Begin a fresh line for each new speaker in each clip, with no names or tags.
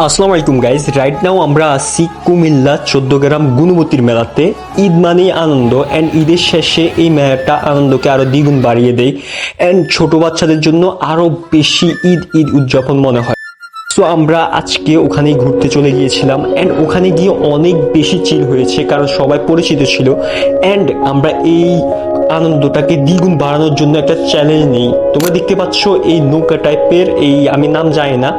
আসসালামু আলাইকুম guys, right now আমরা আছি কুমিল্লা 14 গ্রাম গুণবতীর মেলাতে। ঈদ মানেই আনন্দ অ্যান্ড ঈদের শেষে এই মেলাটা আনন্দকে আরও দ্বিগুণ বাড়িয়ে দেয় অ্যান্ড ছোট বাচ্চাদের জন্য আরও বেশি ঈদ উদযাপন মনে হয়। সো আমরা আজকে ওখানেই ঘুরতে চলে গিয়েছিলাম অ্যান্ড ওখানে গিয়ে অনেক বেশি চিল হয়েছে, কারণ সবাই পরিচিত ছিল অ্যান্ড আমরা এই আনন্দটাকে দ্বিগুণ বাড়ানোর জন্য একটা চ্যালেঞ্জ নিই। তোমরা দেখতে পাচ্ছ এই নৌকা টাইপের, এই আমি নাম জানি না,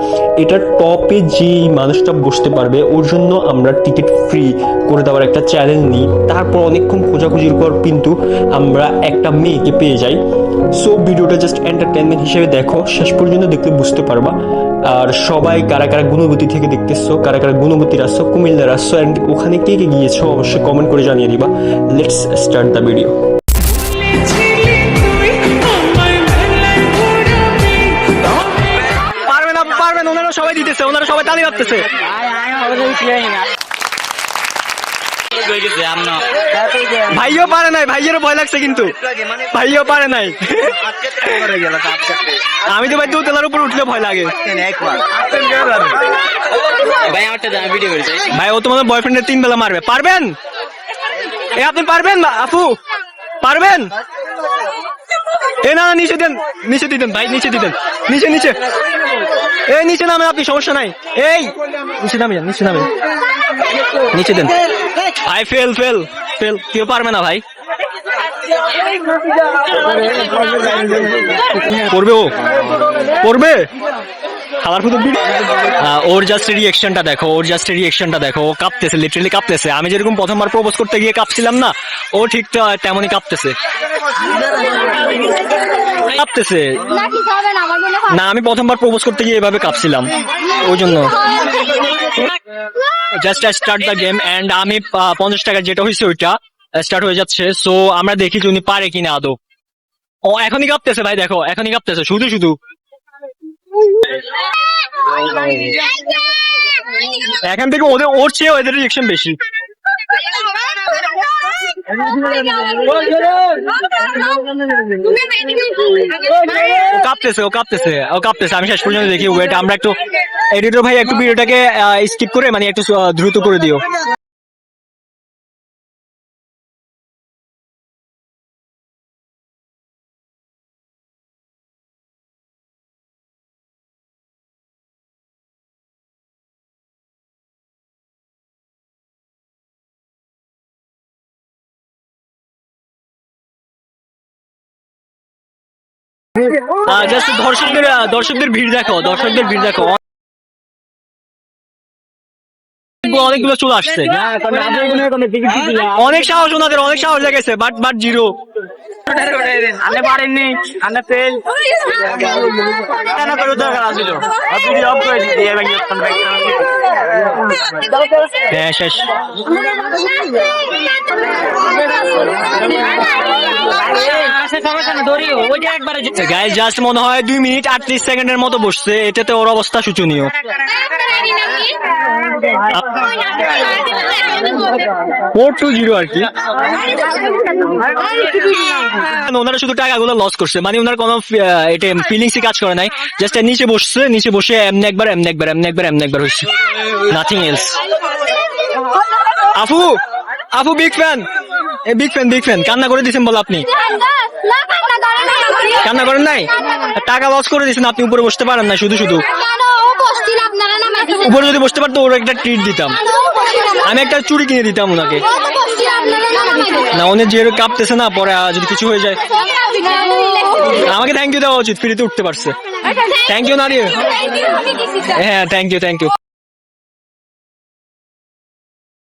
এটার টপে যে মানুষটা বসতে পারবে ওর জন্য আমরা টিকিট ফ্রি করে দেওয়ার একটা চ্যালেঞ্জ নিই। তারপর অনেকক্ষণ খোঁজাখুঁজির পর কিন্তু আমরা একটা মেয়েকে পেয়ে যাই। সো ভিডিওটা জাস্ট এন্টারটেনমেন্ট হিসেবে দেখো, শেষ পর্যন্ত দেখলে বুঝতে পারবা। আর সবাই কারা কারা গুণবতী থেকে দেখতেছো, কারা কারা গুণবতীর আসছো, কুমিল্লার আসছো অ্যান্ড ওখানে কে কে গিয়েছো অবশ্যই কমেন্ট করে জানিয়ে দিবা। Let's start the video. পারবেন, ওনারা সবাই দিতেছে, ওনারা সবাই তালি মারতেছে। ভাইও পারে নাই, ভাইয়েরও ভয় লাগছে, কিন্তু ভাইও পারে নাই। আমি তো ভাই দোতলার উপর উঠলে ভয় লাগে ভাই। ও তোমাদের বয়ফ্রেন্ডের 3 বেলা মারবে। পারবেন? এ আপনি পারবেন আপু? পারবেন? এ না, নিচে দেন, নিচে দিতেন ভাই, নিচে দিতেন, নিচে নিচে। এই নিচে নামেন আপনি, সমস্যা নাই। এই নিচে নামেন, নিচে নামেন, নিচে দেন ভাই। ফেল ফেল ফেল, কেউ পারবে না ভাই। পড়বে, ও পড়বে। খাবার ফুটো ওর জাস্ট রিঅ্যাকশনটা দেখো, ওর জাস্ট রিঅ্যাকশনটা দেখো। ও কাঁপতেছে, লিটারালি কাঁপতেছে। আমি যেরকম প্রথমবার প্রপোজ করতে গিয়ে কাঁপছিলাম না, ও ঠিক তেমনই কাঁপতেছে। কাঁপতেছে না, আমি প্রথমবার প্রপোজ করতে গিয়ে এভাবে কাঁপছিলাম, ওই জন্য। Just start the game and আমি 50 টাকা যেটা হয়েছে ওইটা স্টার্ট হয়ে যাচ্ছে। সো আমরা দেখি যে উনি পারে কিনা আদৌ। ও এখনই কাঁপতেছে ভাই, দেখো এখনই কাঁপতেছে শুধু শুধু। এখান থেকে ওর চেয়ে এদের রিঅ্যাকশন বেশি। কাঁপতেছে, ও কাঁপতেছে, ও কাঁপতেছে। আমি শেষ পর্যন্ত দেখি। ওয়েট, আমরা একটু এডিটর ভাই একটু ভিডিওটাকে স্কিপ করে মানে একটু দ্রুত করে দিও। জাস্ট দর্শকদের ভিড় দেখো, দর্শকদের ভিড় দেখো। অনেকগুলো চলে আসছে, অনেক সাহস ওনাদের, অনেক সাহস লেগেছে, বাট জিরো। হ্যাঁ শেষ। গাইস জাস্ট মনে হয় 2 মিনিট 38 সেকেন্ডের মতো বসছে, এটাতে ওর অবস্থা শোচনীয়। 4-0 আর কি। ওনারা শুধু টাকাগুলো লস করছে, মানে ওনার কোনো এটা ফিলিংসই কাজ করে নাই। জাস্ট নিচে বসছে, নিচে বসে এমনি একবার হচ্ছে, নাথিং এলস। আপু বিগ ফ্যান, বিগ ফ্যান। কান্না করে দিয়েছেন বলো আপনি? কান্না করেন নাই? টাকা লস করে দিয়েছেন আপনি, উপরে বসতে পারেন না শুধু শুধু। উপরে যদি বসতে পারতো ওর একটা ট্রিট দিতাম, আমি একটা চুড়ি কিনে দিতাম ওনাকে। না, উনি যে কাঁপতেছে না, পরে যদি কিছু হয়ে যায়। আমাকে থ্যাংক ইউ দেওয়া উচিত, ফ্রিতে উঠতে পারছে। থ্যাংক ইউ নারিয়ে। হ্যাঁ থ্যাংক ইউ।